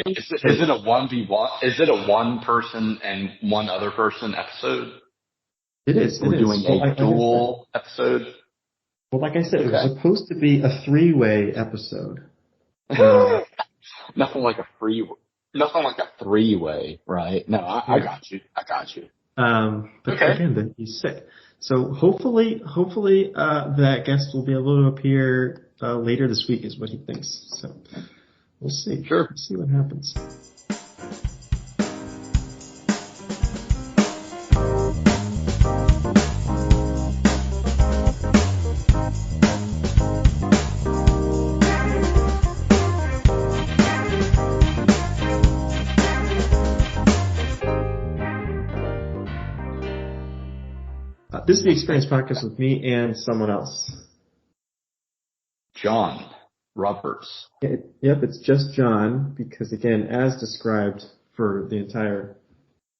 Is it a 1v1? Is it a one person and one other person episode? It is. We're doing a dual episode. Well, like I said, it was supposed to be a 3-way episode. Nothing like a 3-way, right? No, I got you. But again, then he's sick. So hopefully, that guest will be able to appear later this week, is what he thinks. So we'll see. Sure. We'll see what happens. This is the Experience Podcast with me and someone else. John Roberts. Yep, it's just John, because again, as described for the entire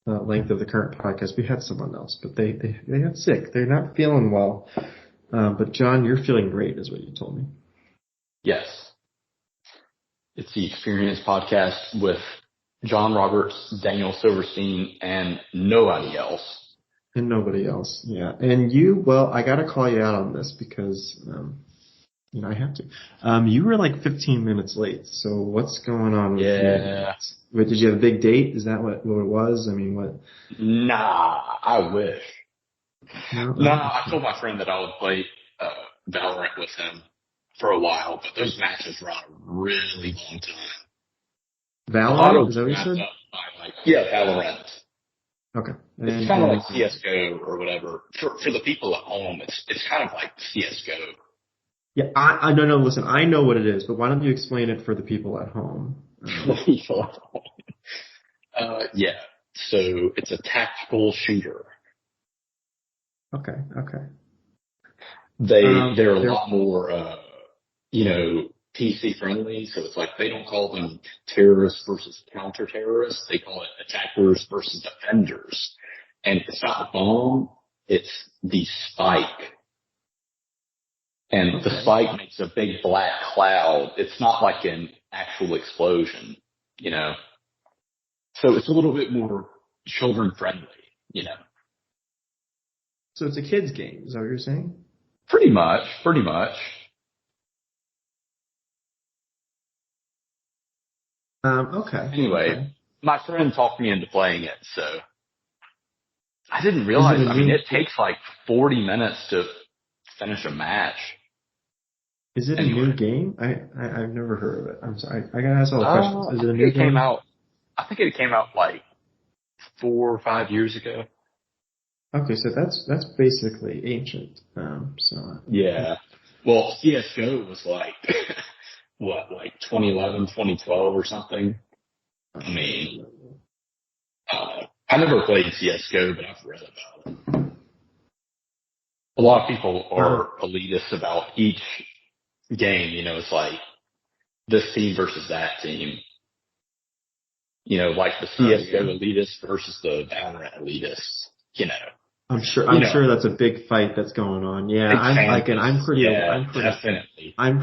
length of the current podcast, we had someone else, but they got sick. They're not feeling well. But John, you're feeling great, is what you told me. Yes. It's the Experience Podcast with John Roberts, Daniel Silverstein, and nobody else. And nobody else, yeah. And you, well, I gotta call you out on this because, I have to. You were like 15 minutes late, so what's going on with you? Wait, did you have a big date? Is that what it was? I mean, what? Nah, I wish. No, I told my friend that I would play Valorant with him for a while, but those matches were on a really long time. Valorant? Is that what you said? Yeah, Valorant. Okay. It's kind of like CSGO or whatever. For the people at home, it's kind of like CSGO. Yeah, I no, listen, I know what it is, but why don't you explain it for the people at home? Yeah, so it's a tactical shooter. Okay. They're a lot more, PC friendly, so it's like they don't call them terrorists versus counter-terrorists, they call it attackers versus defenders. And it's not the bomb, it's the spike. And the spike makes a big black cloud. It's not like an actual explosion, So it's a little bit more children-friendly, So it's a kid's game, is that what you're saying? Pretty much. Okay. Anyway, my friend talked me into playing it, so I didn't realize. It takes like 40 minutes to finish a match. Is it a new game? I've never heard of it. I'm sorry. I gotta ask all the questions. Is it a new game? I think it came out like 4 or 5 years ago. Okay, so that's basically ancient. Yeah. Well, CS:GO was like like 2011, 2012 or something. I mean, I never played CS:GO, but I've read about it. A lot of people are elitist about each game. It's like this team versus that team. Like the CS:GO elitists versus the Valorant elitists. I'm sure that's a big fight that's going on. Yeah, I'm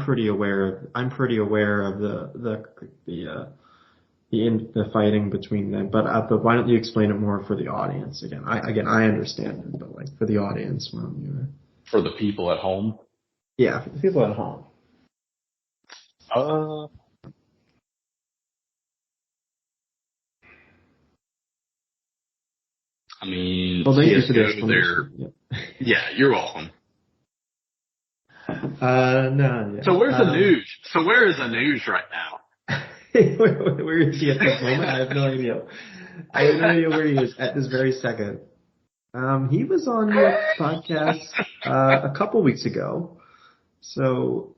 pretty aware of the fighting between them. But why don't you explain it more for the audience again? I understand it, but like for the audience, for the people at home. Yeah, for the people at home. I mean, well, thank you for Yeah, you're welcome. No. Yeah. So where's the news? So where is the news right now? Where is he at this moment? I have no idea. I have no idea where he is at this very second. He was on the podcast a couple weeks ago. So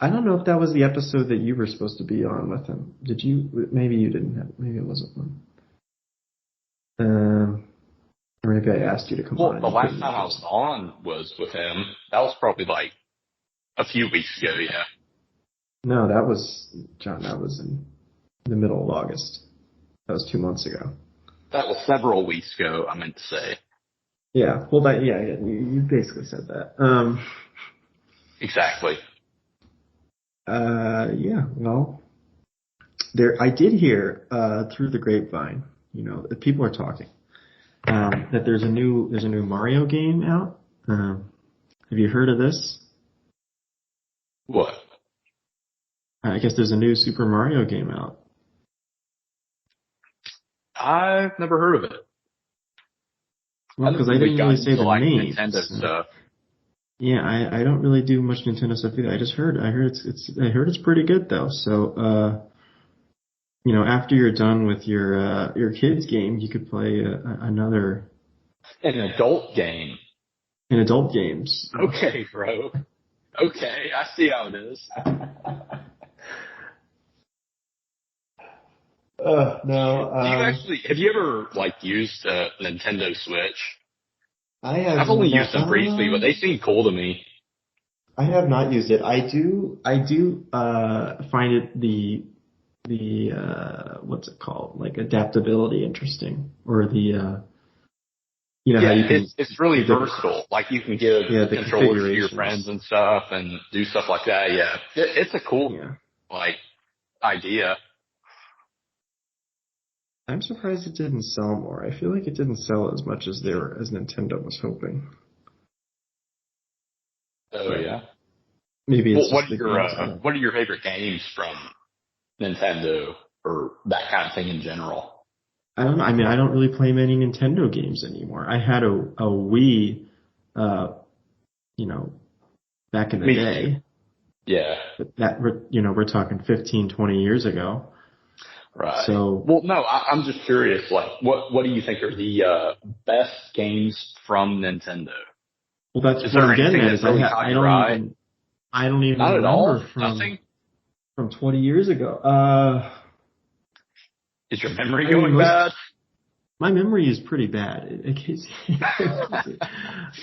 I don't know if that was the episode that you were supposed to be on with him. Did you? Maybe you didn't have. Maybe it wasn't one. Or maybe I asked you to come on. Well, the last time I was on was with him. That was probably like a few weeks ago, yeah. No, that was, John, that was in the middle of August. That was 2 months ago. That was several weeks ago, I meant to say. Yeah, well, you basically said that. Exactly. Yeah, well, I did hear, through the grapevine, that people are talking, that there's a new Mario game out. Have you heard of this? What? I guess there's a new Super Mario game out. I've never heard of it. Well, because I didn't really say the name. Nintendo stuff. Yeah, I don't really do much Nintendo stuff either. I heard it's pretty good though. So, after you're done with your kids game, you could play another. An adult game. In adult games. Okay, bro. Okay, I see how it is. No. Have you ever used a Nintendo Switch? I've only used them briefly, but they seem cool to me. I have not used it. I do find it the what's it called? Like adaptability interesting, or the how you can. It's really versatile. Like you can give controllers to your friends and stuff, and do stuff like that. Yeah, it's a cool idea. I'm surprised it didn't sell more. I feel like it didn't sell as much as Nintendo was hoping. Oh yeah. Maybe it's what are your favorite games from Nintendo, or that kind of thing in general? I don't know. I mean, I don't really play many Nintendo games anymore. I had a Wii, back in the day. Yeah. But that, we're talking 15, 20 years ago. Right. So. Well, no, I'm just curious. What do you think are the best games from Nintendo? Well, that's what I'm getting at. Is I don't even Not remember at all? from 20 years ago. Is your memory going bad? My memory is pretty bad.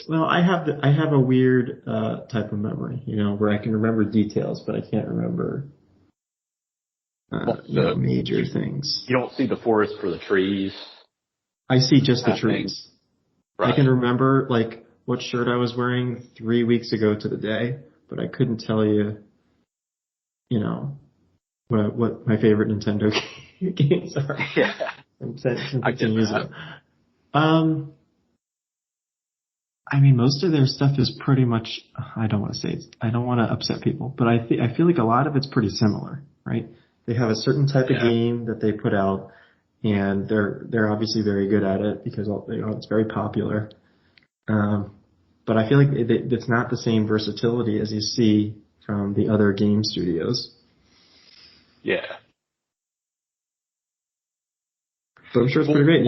Well, I have a weird type of memory, where I can remember details, but I can't remember major things. You don't see the forest for the trees? I see just the trees. Right. I can remember what shirt I was wearing 3 weeks ago to the day, but I couldn't tell you, what my favorite Nintendo games are. Yeah. Since 15 years ago. I mean, most of their stuff is pretty much, I don't want to upset people, but I feel like a lot of it's pretty similar, right? They have a certain type of game that they put out, and they're obviously very good at it because it's very popular. But I feel like it's not the same versatility as you see from the other game studios. Yeah. But I'm sure it's pretty great.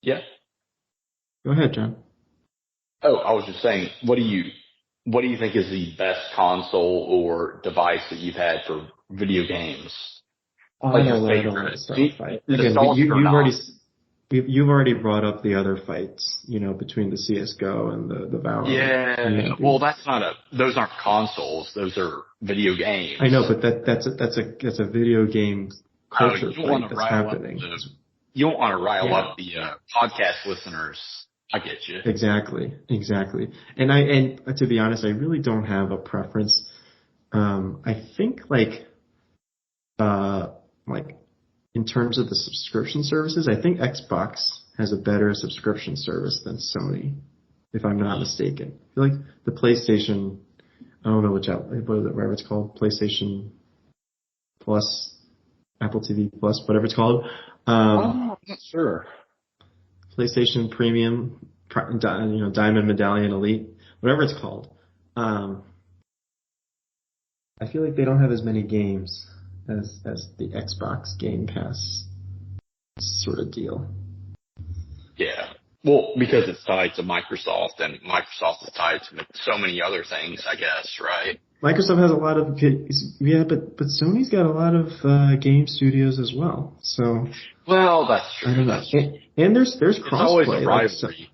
Yeah. Go ahead, John. Oh, I was just saying, what do you think is the best console or device that you've had for video games? I don't want to start a fight. Again, you've already brought up the other fights, between the CS:GO and the Valorant. Yeah. Well, those aren't consoles. Those are video games. I know, but that's a video game culture fight that's happening. You don't want to rile up the podcast listeners. I get you. Exactly. And to be honest, I really don't have a preference. I think in terms of the subscription services, I think Xbox has a better subscription service than Sony, if I'm not mistaken. I feel like the PlayStation, I don't know whatever it's called, PlayStation Plus, Apple TV Plus, whatever it's called. I'm not sure. PlayStation Premium, Diamond Medallion Elite, whatever it's called. I feel like they don't have as many games as the Xbox Game Pass sort of deal. Yeah. Well, because it's tied to Microsoft, and Microsoft is tied to so many other things, I guess, right? Microsoft has a lot of, but Sony's got a lot of game studios as well. So. Well, that's true. I don't know. And there's crossplay. It's always a rivalry.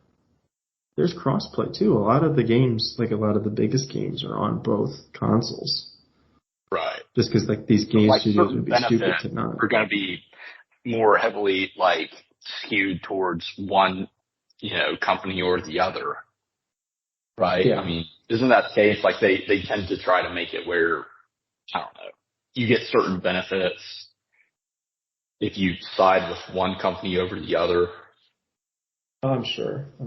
There's crossplay too. A lot of the games, a lot of the biggest games, are on both consoles. Right. Just because these game studios would be stupid to not. We're going to be more heavily skewed towards one, company or the other. Right. Yeah. I mean, Isn't that the case? Like they tend to try to make it where, I don't know, you get certain benefits if you side with one company over the other. I'm sure. I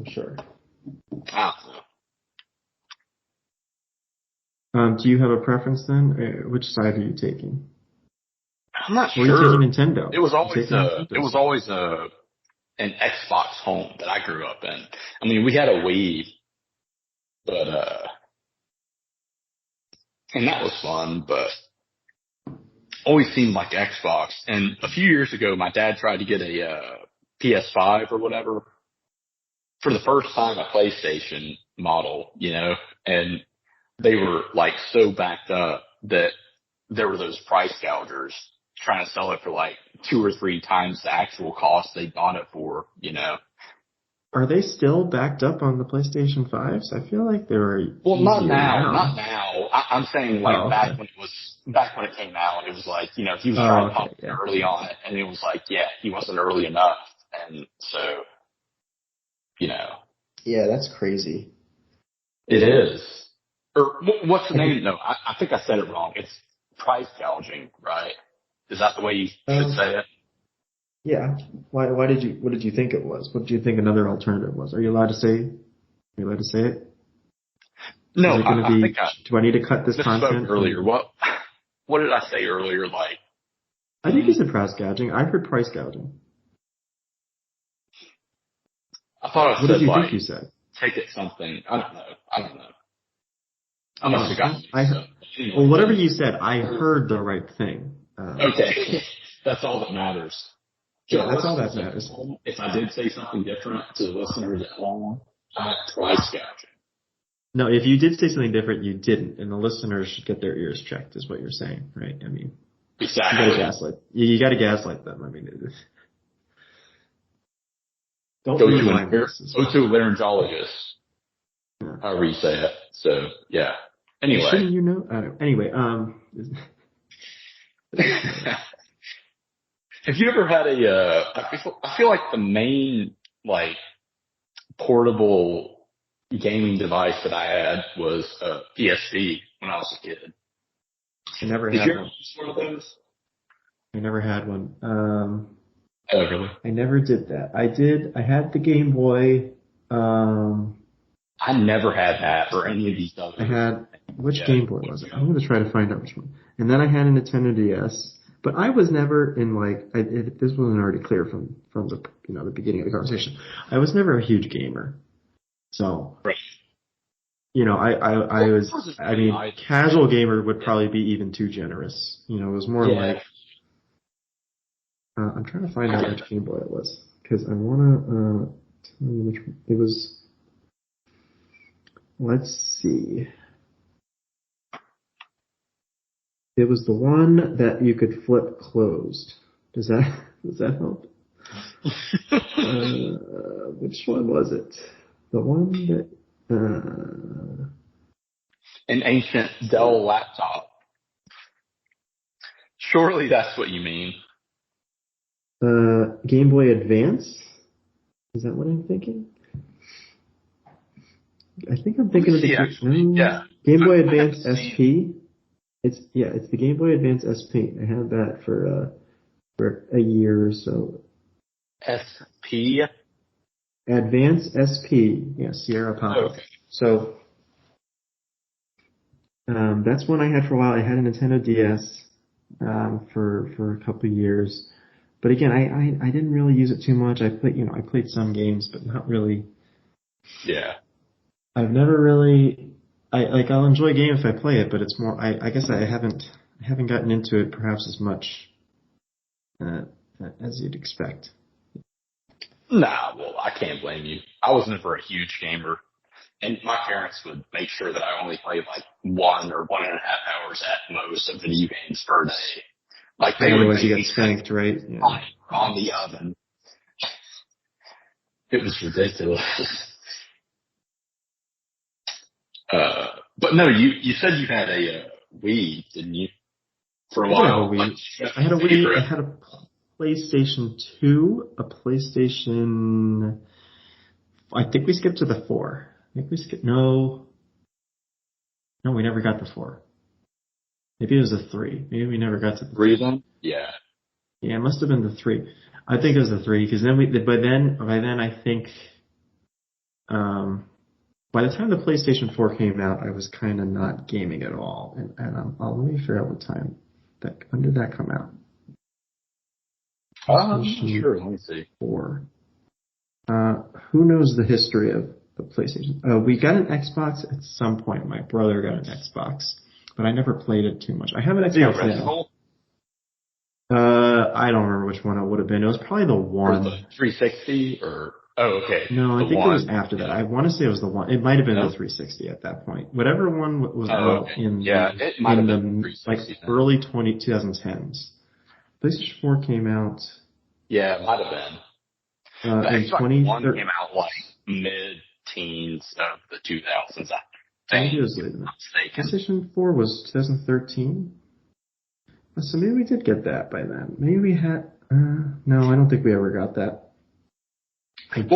don't know. Do you have a preference then? Which side are you taking? I'm not Or sure. are you taking Nintendo? It was always an Xbox home that I grew up in. I mean, we had a Wii, but and that was fun, but always seemed like Xbox. And a few years ago, my dad tried to get a PS5 or whatever. For the first time, a PlayStation model, and they were like so backed up that there were those price gougers trying to sell it for like 2 or 3 times the actual cost they bought it for, Are they still backed up on the PlayStation 5s? I feel like they were Well, not easier now. Not now. I'm saying like back when it came out, it was like, he was trying to pump early on it, and it was like, he wasn't early enough, and so, Yeah, that's crazy. It is. Or what's the name? No, I think I said it wrong. It's price gouging, right? Is that the way you should say it? Yeah. What did you think it was? What did you think another alternative was? Are you allowed to say it? No, I think do I need to cut this content? Earlier. What did I say earlier? Like, I think you said price gouging. I heard price gouging. I thought I said, what did you think you said? Take it something. I don't know. I must have gotten Well, whatever you said, I heard the right thing. Okay. That's all that matters. Yeah, that's all that matters. If I did say something different to the listeners at home, I price gouging. No, if you did say something different, you didn't, and the listeners should get their ears checked, is what you're saying, right? I mean, exactly. You got to gaslight them. I mean, go to a laryngologist. Yeah. However you say it. So yeah. Anyway. Shouldn't you know? Anyway, Have you ever had I feel like the main, like, portable gaming device that I had was a PSP when I was a kid. I never had one. Use one of those? I never had one. Oh, really? I never did that. I had the Game Boy. I never had that or any of these others. Which Game Boy was it? I'm going to try to find out which one. And then I had a Nintendo DS. But I was never in this wasn't already clear from the the beginning of the conversation. I was never a huge gamer, so right. Casual gamer would probably be even too generous. It was more like I'm trying to find out which Game Boy it was because I want to tell you which one it was. Let's see. It was the one that you could flip closed. Does that help? Which one was it? The one that an ancient Dell laptop. Surely that's what you mean. Game Boy Advance? Is that what I'm thinking? I think I'm thinking of the Game Boy Advance SP. It's the Game Boy Advance SP. I had that for a year or so. SP? Advance SP. Yeah, Sierra Papa. Okay. So that's one I had for a while. I had a Nintendo DS for a couple of years. But again, I didn't really use it too much. I played some games, but not really. Yeah. I've never really. I'll enjoy a game if I play it, but it's more. I guess I haven't gotten into it perhaps as much as you'd expect. Nah, well, I can't blame you. I was never a huge gamer, and my parents would make sure that I only played like 1 or 1.5 hours at most of video games per day. Like they would you get spanked, right? Yeah. On the oven. It was ridiculous. But no, you said you had a Wii, didn't you? For a while. I had a Wii. I had a PlayStation 2, a PlayStation. I think we skipped to the 4. No. No, we never got the 4. Maybe it was the 3. Maybe we never got to the 3 then? Yeah. Yeah, it must have been the 3. I think it was the 3 because then by then I think, by the time the PlayStation 4 came out, I was kind of not gaming at all. And let me figure out what time when did that come out? Sure. Let me see. 4. Who knows the history of the PlayStation? We got an Xbox at some point. My brother got an Xbox, but I never played it too much. I have an Xbox now. I don't remember which one it would have been. It was probably the 1. Or the 360 or... Oh, okay. No, I think it was after that. I want to say it was the 1. It might have been the 360 at that point. Whatever one was out in the early 2010s. PlayStation 4 came out. Yeah, it might have been. The Xbox One came out like mid-teens of the 2000s, I think. Maybe it was later than that. PlayStation 4 was 2013. So maybe we did get that by then. Maybe we had... no, I don't think we ever got that. I'm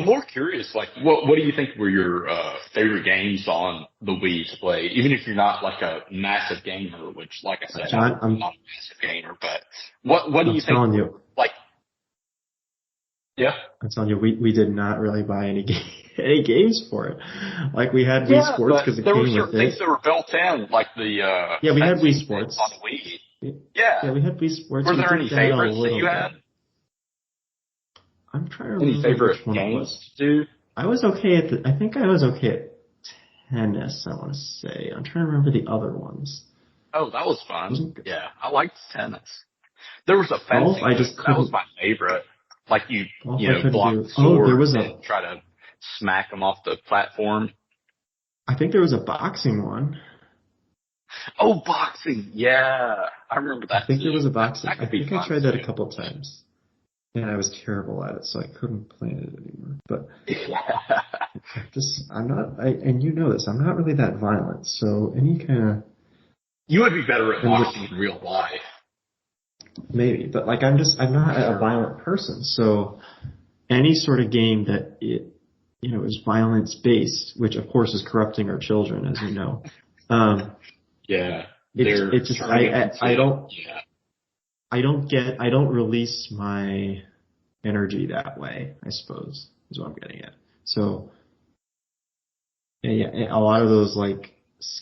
more curious, like, what do you think were your favorite games on the Wii to play? Even if you're not like a massive gamer, which, like I said, I'm not a massive gamer, but what do you think? Like, yeah, I'm telling you, we did not really buy any games for it. Like we had Wii Sports because it came with it. There were certain things that were built in, like the we had Wii Sports on the Wii. Yeah, we had Wii Sports. Were there any favorites that you had? I'm trying to remember. Any favorite games, dude? I was okay I think I was okay at tennis, I want to say. I'm trying to remember the other ones. Oh, that was fun. Yeah, I liked tennis. There was a fencing. That was my favorite. Like you block the sword and try to smack them off the platform. I think there was a boxing one. Oh, boxing. Yeah, I remember that. I think there was a boxing. I think I tried that a couple times. And I was terrible at it, so I couldn't play it anymore. But I'm not, and you know this, I'm not really that violent, so any kind of... You would be better at boxing in real life. Maybe, but like I'm not a violent person, so any sort of game that is violence-based, which of course is corrupting our children, as you know. Yeah. It's just, I don't... Yeah. I don't release my energy that way, I suppose, is what I'm getting at. So, yeah, a lot of those like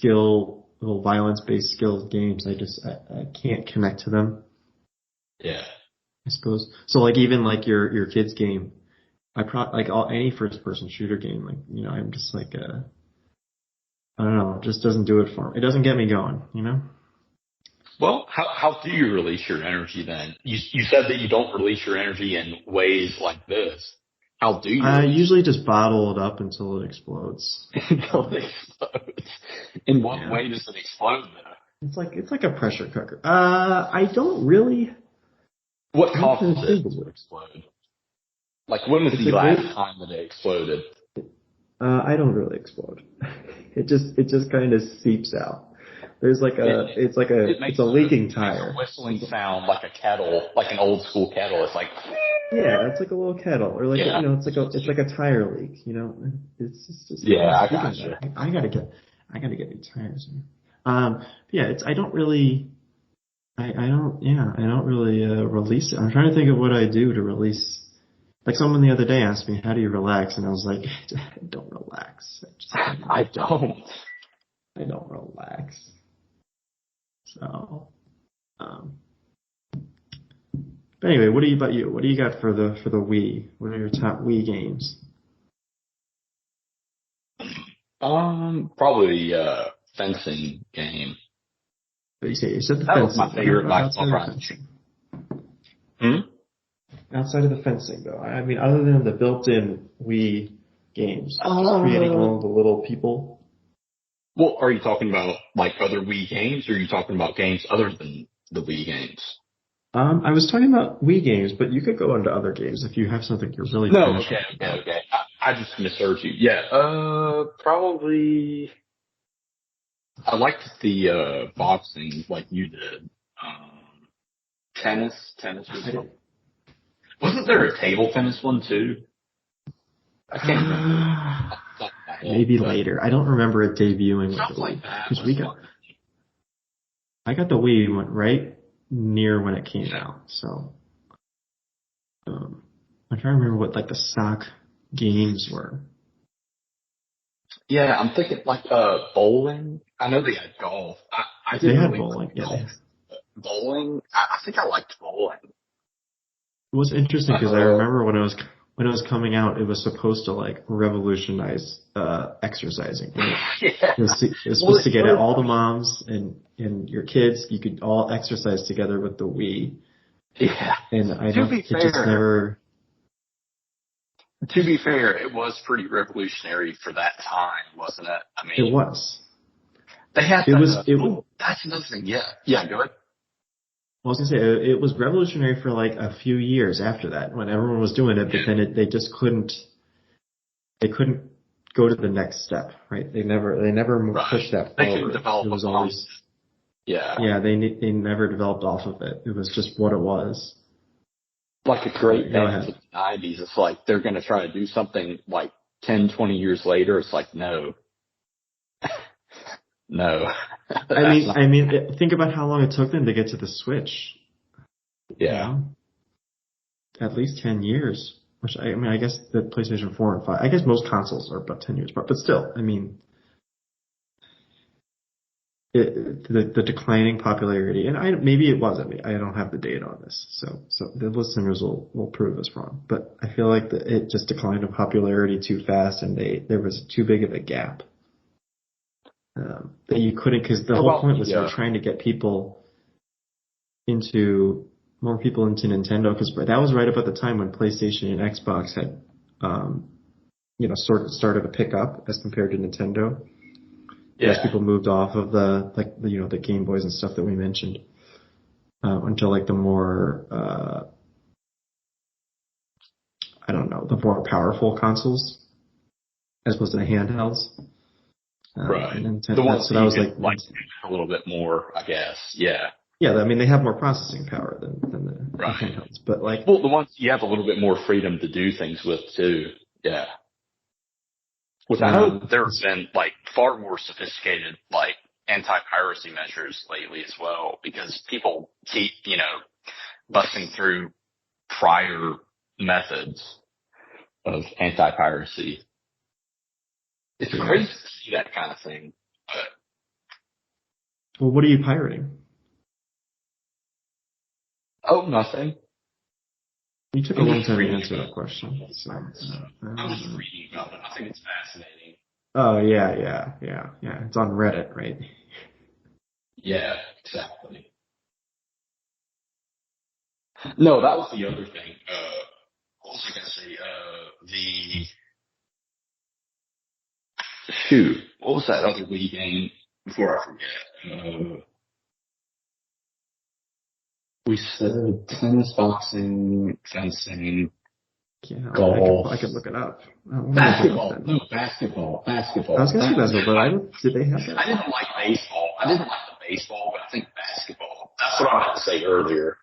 little violence-based skills games, I can't connect to them. Yeah. I suppose. So like even like your kids game, any first-person shooter game, like, I'm just like, I don't know, it just doesn't do it for me. It doesn't get me going, Well, how do you release your energy then? You said that you don't release your energy in ways like this. How do you? I usually just bottle it up until it explodes. Until it explodes. In what way does it explode though? It's like a pressure cooker. I don't really. What causes it to explode? Like when was the last time that it exploded? I don't really explode. It just kind of seeps out. There's like it's a leaking tire. A whistling sound like a kettle, like an old school kettle. It's like, yeah, it's like a little kettle, or like it's like a tire leak. It's just I gotcha. I gotta get new tires. Yeah, I don't really release it. I'm trying to think of what I do to release. Like someone the other day asked me, "How do you relax?" And I was like, "I don't relax. I don't relax." So, but anyway, what about you? What do you got for the Wii? What are your top Wii games? Probably fencing game. But you said the that fencing. Was my favorite fencing. Outside of the fencing, though, I mean, other than the built-in Wii games, creating all the little people. Well, are you talking about like other Wii games, or are you talking about games other than the Wii games? I was talking about Wii games, but you could go into other games if you have something you're really passionate about. Okay. I just misheard you. Yeah, probably. I liked the boxing like you did. Tennis was fun. Wasn't there a table tennis one too? I can't remember. maybe later. I don't remember it debuting with the Wii. Like that. Because I got the Wii went right near when it came out. So, I'm trying to remember what like the stock games were. Yeah, I'm thinking like bowling. I know they had golf. I They didn't had really bowling. like Yeah. golf. Bowling. I think I liked bowling. It was interesting because I remember when it was coming out, it was supposed to like revolutionize exercising. Right? Yeah. It was supposed to get at all the moms and your kids. You could all exercise together with the Wii. Yeah. And I don't. It just never. To be fair, it was pretty revolutionary for that time, wasn't it? I mean, it was. They had. That's another thing. Yeah. Yeah. Go ahead. I was gonna say it was revolutionary for like a few years after that when everyone was doing it, but then they just couldn't. They couldn't go to the next step, right? They never pushed that forward. They couldn't develop. It was always. Yeah. Yeah, they never developed off of it. It was just what it was. Like a great band in the 90s. It's like they're going to try to do something like 10, 20 years later. It's like, no. No. I mean, think about how long it took them to get to the Switch. Yeah. You know? At least 10 years. Which, I guess the PlayStation 4 and 5, I guess most consoles are about 10 years apart. But still, I mean, the declining popularity, and maybe it wasn't. I don't have the data on this, so the listeners will prove us wrong. But I feel like it just declined in popularity too fast, and there was too big of a gap that you couldn't, because the whole point was they were trying to get more people into Nintendo, because that was right about the time when PlayStation and Xbox had sort of started to pick up as compared to Nintendo. As people moved off of the Game Boys and stuff that we mentioned, until like the more the more powerful consoles as opposed to the handhelds. Right. Nintendo, the ones that was like a little bit more, I guess. Yeah. Yeah, I mean they have more processing power than the handhelds, but like the ones you have a little bit more freedom to do things with too. Yeah. Which I know there's been like far more sophisticated like anti-piracy measures lately as well, because people keep, busting through prior methods of anti-piracy. It's crazy to see that kind of thing. Well, what are you pirating? Oh, nothing. You took a long time to answer that question. So, I was just reading about it. I think it's fascinating. Oh, yeah. It's on Reddit, right? Yeah, exactly. No, that was the other thing. What was I going to say? What was that other Wii game before I forget? We said tennis, boxing, fencing, golf. I could look it up. Basketball. No, basketball. I was going to say basketball, but did they have that? I didn't like baseball. I didn't like the baseball, but I think basketball. That's what I meant to say earlier.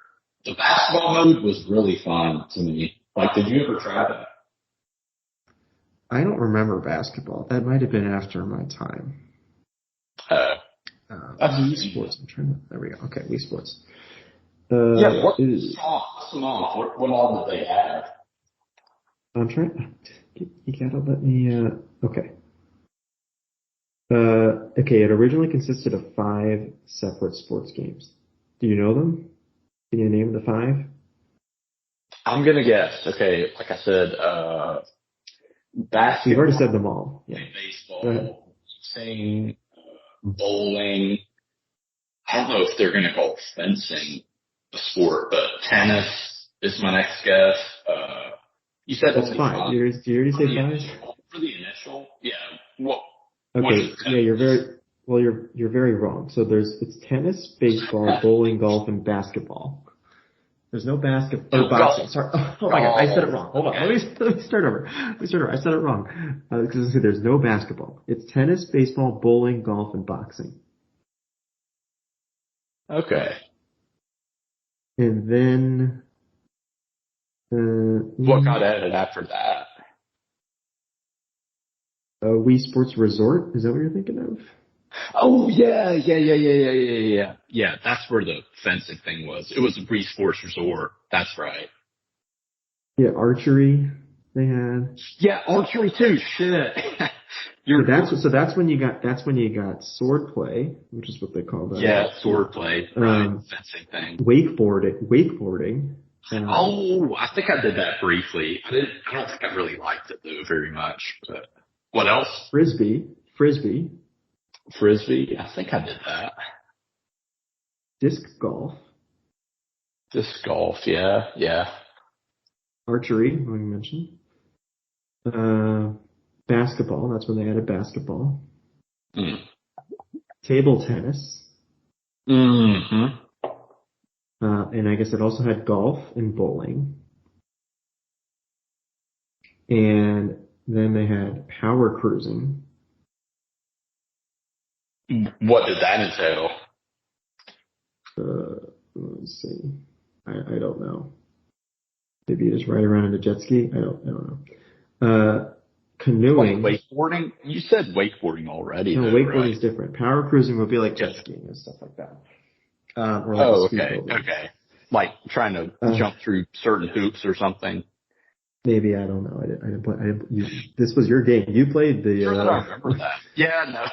The basketball mode was really fun to me. Like, did you ever try that? I don't remember basketball. That might have been after my time. Wii Sports. I'm trying to. There we go. Okay, Wii Sports. What all did they have? I'm trying. You gotta let me. Okay. It originally consisted of 5 separate sports games. Do you know them? Can you name the 5? I'm gonna guess. Okay, like I said, basketball. You've already said them all. Yeah. Baseball, boxing, bowling. I don't know if they're gonna call fencing a sport, but tennis is my next guess. You said that's 5. Did you already say 5? For the initial, yeah. Well, okay. Yeah, you're very wrong. So it's tennis, baseball, bowling, golf, and basketball. There's no basketball. Oh, boxing. Sorry. Oh my God, I said it wrong. Hold on. Let me start over. I said it wrong. Because there's no basketball. It's tennis, baseball, bowling, golf, and boxing. Okay. And then. What got added after that? Wii Sports Resort. Is that what you're thinking of? Oh yeah. Yeah, that's where the fencing thing was. It was a Wii Sports Resort. That's right. Yeah, archery they had. Yeah, archery too. Shit. You're That's when you got sword play, which is what they call that. Yeah, sword play, right? Fencing thing. Wakeboarding. Oh, I think I did that briefly. I don't think I really liked it though very much. But what else? Frisbee. Frisbee. I think I did that. Disc golf. Yeah. Archery, we mentioned. Basketball. That's when they added basketball. Table tennis. Mm-hmm. And I guess it also had golf and bowling. And then they had power cruising. What did that entail? Let's see. I don't know. Maybe you just ride around in a jet ski. I don't know. Canoeing. Like wakeboarding? You said wakeboarding already. No, though, wakeboarding is right? different. Power cruising would be like jet skiing and stuff like that. Or like okay. Like trying to jump through certain hoops or something. Maybe, I don't know. I didn't play. This was your game. You played the. Sure, I remember that. Yeah, no.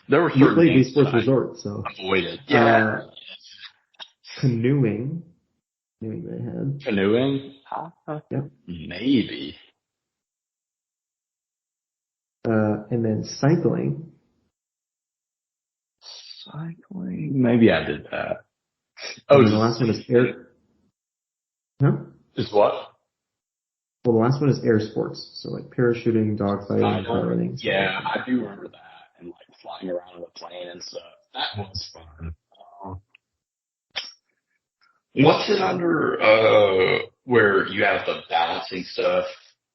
There were You certain played Wii games Sports Resort, so. Avoided. Yeah. Canoeing they had. Canoeing? Yep. Maybe. And then cycling. Maybe I did that. Oh, the last one is air. Huh? Is what? Well, the last one is air sports. So like parachuting, dogfighting, piloting. Yeah, I do remember that. And like flying around in a plane and stuff. That was fun. What's it under, where you have the balancing stuff,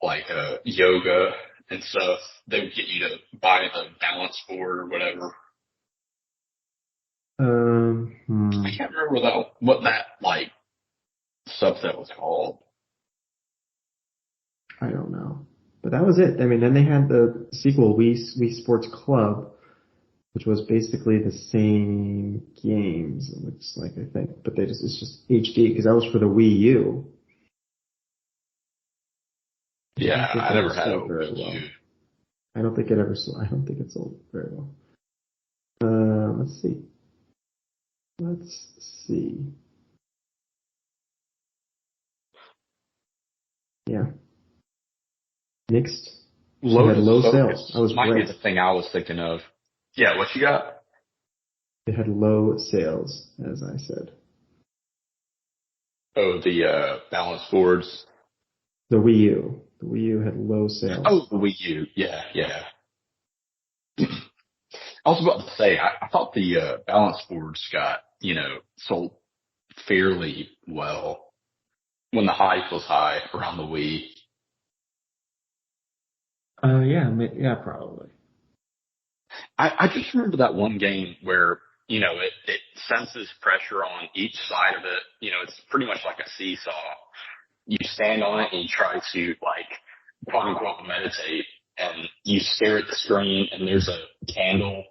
like, yoga and stuff? They would get you to buy the balance board or whatever. I can't remember what that, like, subset was called. I don't know. But that was it. I mean, then they had the sequel, Wii Sports Club, which was basically the same games. It looks like, I think, but it's just HD because that was for the Wii U. Yeah, I never had a Wii U. I don't think it sold very well. Let's see. Yeah. Next. Had low sales. I was might right. be the thing I was thinking of. Yeah, what you got? It had low sales, as I said. Oh, the balance boards. The Wii U. The Wii U had low sales. Oh, the Wii U. Yeah. I was about to say, I thought the balance boards got, sold fairly well when the hype was high around the Wii. Yeah, probably. I just remember that one game where, it senses pressure on each side of it. It's pretty much like a seesaw. You stand on it and you try to, like, quote unquote meditate, and you stare at the screen and there's a candle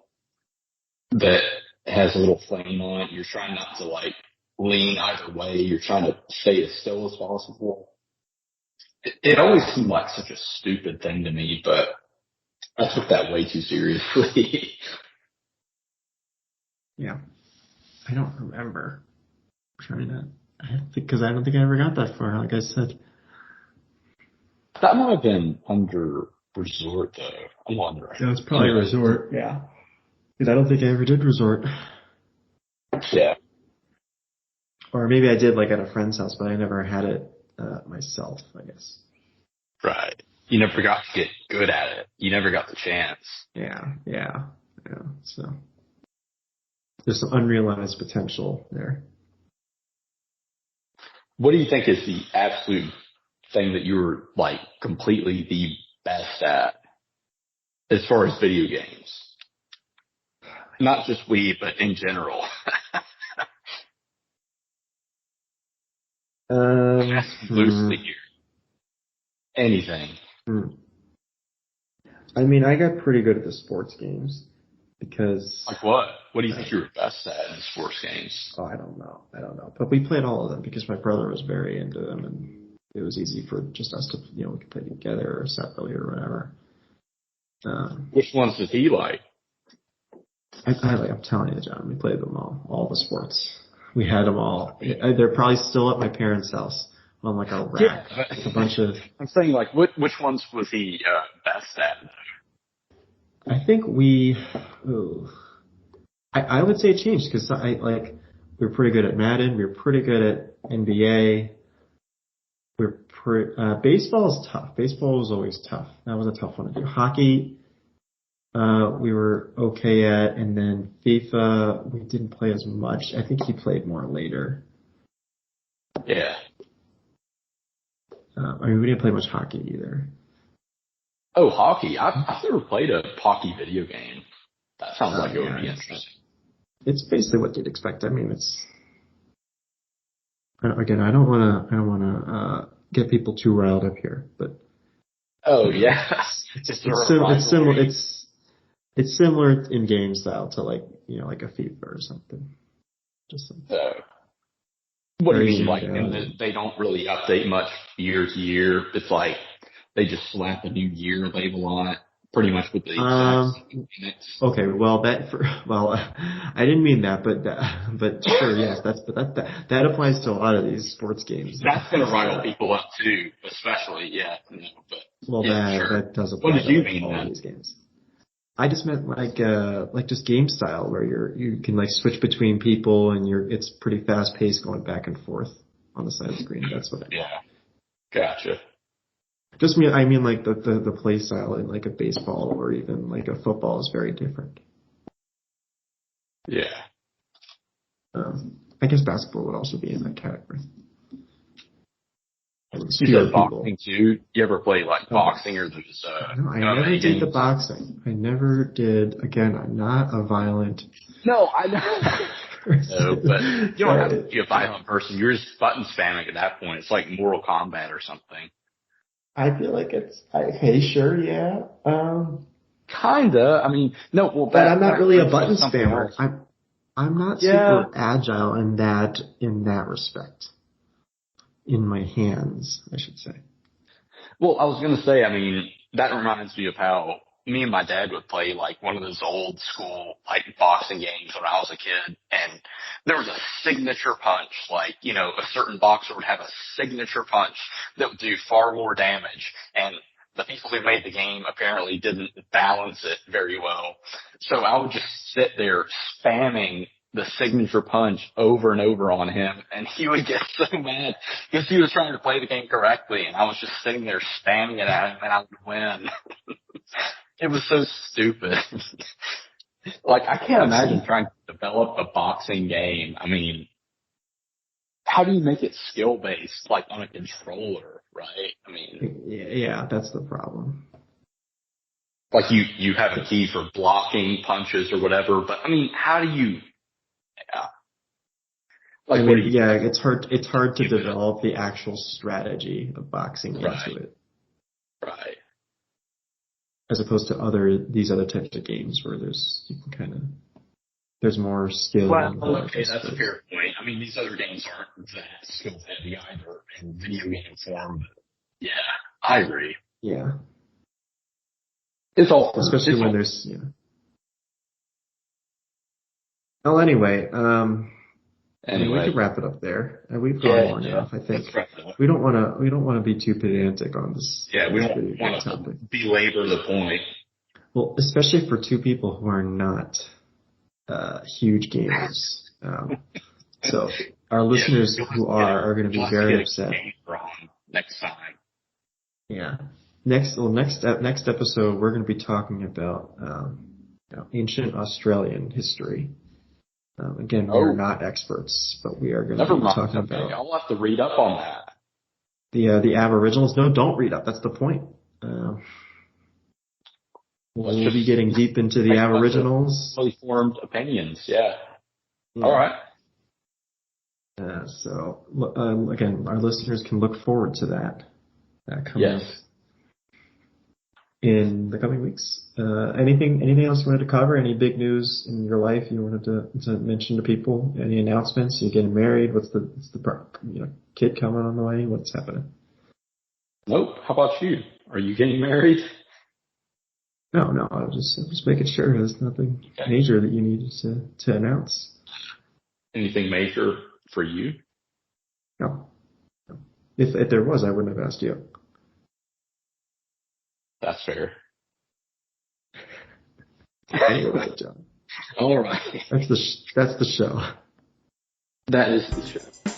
that has a little flame on it. You're trying not to, like, lean either way. You're trying to stay as still as possible. It always seemed like such a stupid thing to me, but I took that way too seriously. Yeah. I don't remember because I don't think I ever got that far, like I said. That might have been under Resort, though. I'm wondering. Yeah, it's probably Resort. Yeah. Because I don't think I ever did Resort. Yeah. Or maybe I did, like, at a friend's house, but I never had it myself, I guess. Right. You never got to get good at it. You never got the chance. Yeah. So there's some unrealized potential there. What do you think is the absolute thing that you were, like, completely the best at as far as video games? Not just Wii, but in general. Loosely here. Anything. I mean, I got pretty good at the sports games because. Like what? What do you think you were best at in sports games? Oh, I don't know. But we played all of them because my brother was very into them, and it was easy for just us to, we could play together or separately or whatever. Which ones did he like? I'm telling you, John, we played them all the sports. We had them all. They're probably still at my parents' house on like a rack. Yeah, a bunch of. I'm saying like, which ones was he best at? I think we. I would say it changed because we were pretty good at Madden. We were pretty good at NBA. Baseball is tough. Baseball was always tough. That was a tough one to do. Hockey, we were okay at, and then FIFA, we didn't play as much. I think he played more later. Yeah. We didn't play much hockey either. Oh, hockey. I've never played a hockey video game. That sounds like it would be interesting. It's basically what you'd expect. I mean, again, I don't want to get people too riled up here, but. Oh yeah. It's similar. It's similar in game style to like a FIFA or something. Just what do you mean? Like, they don't really update much year to year. It's like they just slap a new year label on it, pretty much with the exact minutes. Okay, well I didn't mean that, but sure, yes, that applies to a lot of these sports games. That's gonna rile people up too, especially that does apply. What did you mean all then? These games. I just meant like just game style where you can like switch between people and it's pretty fast paced going back and forth on the side of the screen. That's what I mean. Yeah. Gotcha. I mean like the play style in like a baseball or even like a football is very different. Yeah. I guess basketball would also be in that category. You said boxing too? You ever play like boxing or those? No, I never did the boxing. I never did. Again, I'm not a violent. No, I know. No, but you don't have to be a violent person. You're just button spamming at that point. It's like Mortal Kombat or something. I feel like it's okay. Sure, yeah. Kinda. I mean, no. Well, but I'm not really a button spammer. I'm not super agile in that respect. In my hands, I should say. Well, I was going to say, I mean, that reminds me of how me and my dad would play like one of those old school like boxing games when I was a kid, and there was a signature punch, like, a certain boxer would have a signature punch that would do far more damage, and the people who made the game apparently didn't balance it very well. So I would just sit there spamming the signature punch over and over on him, and he would get so mad because he was trying to play the game correctly, and I was just sitting there spamming it at him, and I would win. It was so stupid. Like, I can't imagine trying to develop a boxing game. I mean, how do you make it skill-based, like on a controller, right? I mean... Yeah, that's the problem. Like, you have a key for blocking punches or whatever, but, I mean, how do you... Like, it's hard to develop the actual strategy of boxing into it. Right. As opposed to these other types of games where there's more skill. Well, okay, that's a fair point. I mean, these other games aren't that skill heavy either in video game form, but yeah, I agree. Yeah. It's all, especially when there's, Well, anyway, we could wrap it up there. We've gone long enough, I think. We don't want to be too pedantic on this. Yeah, we don't want to belabor the point. Well, especially for two people who are not huge gamers. So our listeners who are going to be very upset. Next time. Yeah. Next episode, we're going to be talking about ancient Australian history. Again, we're not experts, but we are going to be talking about. I'll have to read up on that. The Aboriginals. No, don't read up. That's the point. We'll be getting deep into the Aboriginals. Fully formed opinions. Yeah. All right. So again, our listeners can look forward to that. Coming up. in the coming weeks. Anything else you wanted to cover? Any big news in your life you wanted to mention to people? Any announcements? You getting married? What's the kid coming on the way? What's happening? Nope. How about you? Are you getting married? No. I'm just making sure there's nothing major that you needed to announce. Anything major for you? No. If there was, I wouldn't have asked you. That's fair. Anyway, John. All right. That's the show. That is the show.